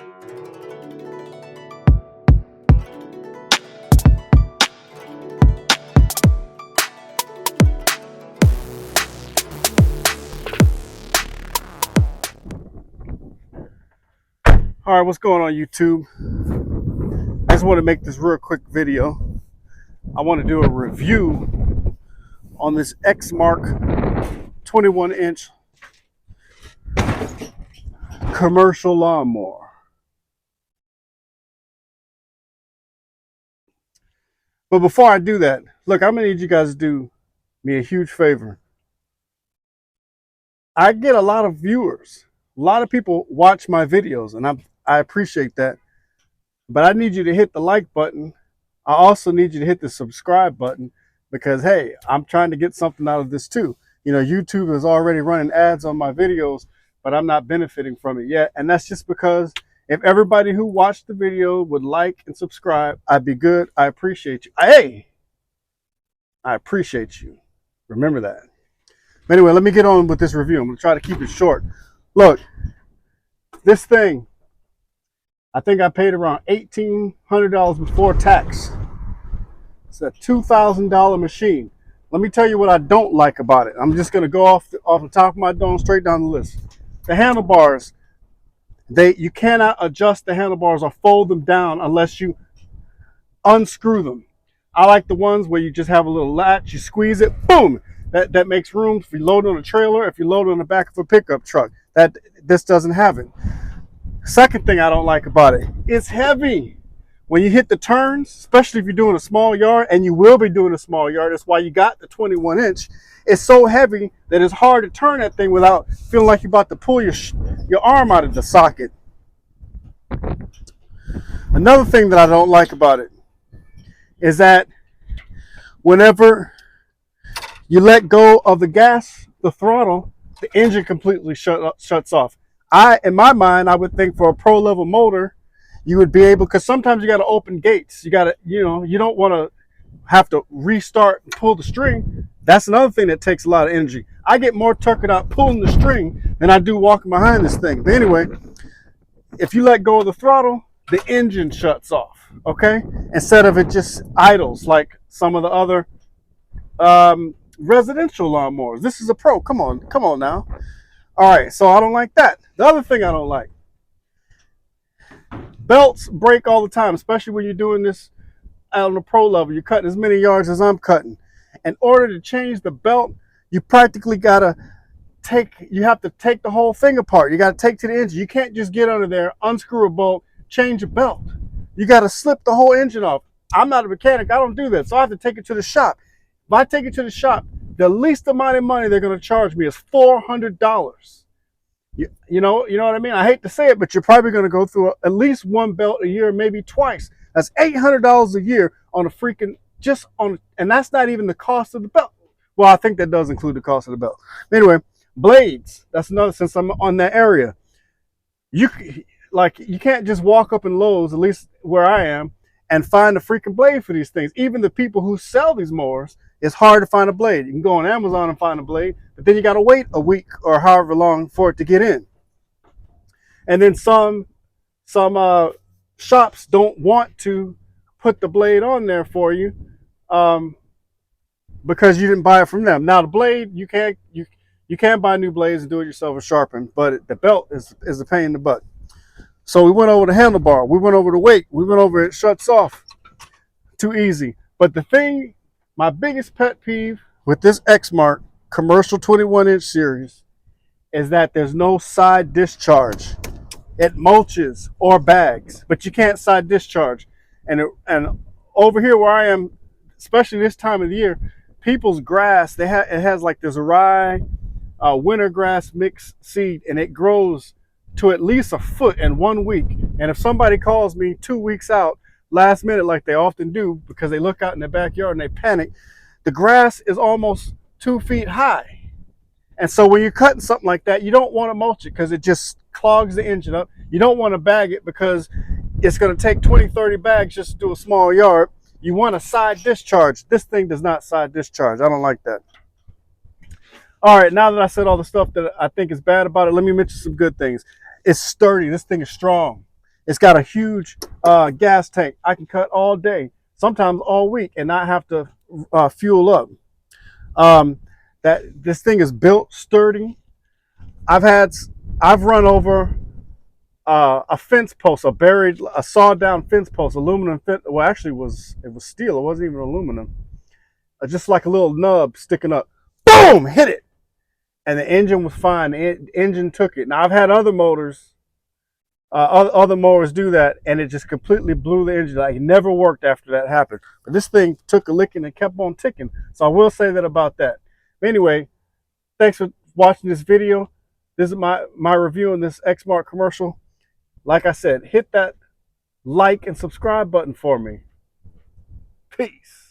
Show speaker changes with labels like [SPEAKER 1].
[SPEAKER 1] All right, what's going on YouTube? I just want to make this real quick video. I want to do a review on this EXMARK 21-inch commercial lawnmower. But before I do that, look, I'm going to need you guys to do me a huge favor. I get a lot of viewers. A lot of people watch my videos, and I appreciate that. But I need you to hit the like button. I also need you to hit the subscribe button because, hey, I'm trying to get something out of this too. You know, YouTube is already running ads on my videos, but I'm not benefiting from it yet. And that's just because if everybody who watched the video would like and subscribe, I'd be good. I appreciate you. Hey, I appreciate you. Remember that. Anyway, let me get on with this review. I'm going to try to keep it short. Look, this thing, I think I paid around $1,800 before tax. It's a $2,000 machine. Let me tell you what I don't like about it. I'm just going to go off the top of my dome straight down the list. The handlebars, you cannot adjust the handlebars or fold them down unless you unscrew them. I like the ones where you just have a little latch, you squeeze it, boom. That makes room if you load on a trailer, if you load on the back of a pickup truck. This doesn't have it. Second thing I don't like about it, it's heavy. When you hit the turns, especially if you're doing a small yard, and you will be doing a small yard, that's why you got the 21-inch. It's so heavy that it's hard to turn that thing without feeling like you're about to pull your arm out of the socket. Another thing that I don't like about it is that whenever you let go of the gas, the throttle, the engine completely shuts off. In my mind, I would think for a pro level motor, you would be able, because sometimes you got to open gates. You got to, you don't want to have to restart and pull the string. That's another thing that takes a lot of energy. I get more tuckered out pulling the string than I do walking behind this thing. But anyway, if you let go of the throttle, the engine shuts off, okay? Instead of it just idles like some of the other residential lawnmowers. This is a pro. Come on now. All right, so I don't like that. The other thing I don't like, belts break all the time, especially when you're doing this out on the pro level. You're cutting as many yards as I'm cutting. In order to change the belt, you practically gotta you have to take the whole thing apart. You gotta take to the engine. You can't just get under there, unscrew a bolt, change a belt. You gotta slip the whole engine off. I'm not a mechanic, I don't do that, so I have to take it to the shop. If I take it to the shop, the least amount of money they're going to charge me is $400. You know what I mean? I hate to say it, but you're probably going to go through at least one belt a year, maybe twice. That's $800 a year on a freaking, and that's not even the cost of the belt. Well, I think that does include the cost of the belt. Anyway, blades, that's another, since I'm on that area. You can't just walk up in Lowe's, at least where I am, and find a freaking blade for these things. Even the people who sell these mowers, it's hard to find a blade. You can go on Amazon and find a blade, but then you got to wait a week or however long for it to get in. And then some shops don't want to put the blade on there for you because you didn't buy it from them. Now the blade, you can buy new blades and do it yourself or sharpen, but the belt is a pain in the butt. So we went over the handlebar, we went over the weight, we went over it shuts off. Too easy. But the thing, my biggest pet peeve with this EXMARK commercial 21-inch series is that there's no side discharge. It mulches or bags, but you can't side discharge. And over here where I am, especially this time of the year, people's grass, it has like this rye winter grass mix seed, and it grows to at least a foot in 1 week. And if somebody calls me 2 weeks out, last minute, like they often do, because they look out in their backyard and they panic, the grass is almost 2 feet high. And so when you're cutting something like that, you don't want to mulch it because it just clogs the engine up. You don't want to bag it because it's going to take 20, 30 bags just to do a small yard. You want a side discharge. This thing does not side discharge. I don't like that. All right, now that I said all the stuff that I think is bad about it, let me mention some good things. It's sturdy. This thing is strong. It's got a huge gas tank. I can cut all day, sometimes all week, and not have to fuel up. That this thing is built sturdy. I've run over a fence post, a sawed down fence post, aluminum fence. Well, actually, it was steel. It wasn't even aluminum. Just like a little nub sticking up. Boom! Hit it, and the engine was fine. The engine took it. Now I've had other motors, other mowers do that, and it just completely blew the engine. Like, it never worked after that happened. But this thing took a licking and kept on ticking. So I will say that about that. But anyway, thanks for watching this video. This is my review on this EXMARK commercial. Like I said, hit that like and subscribe button for me. Peace.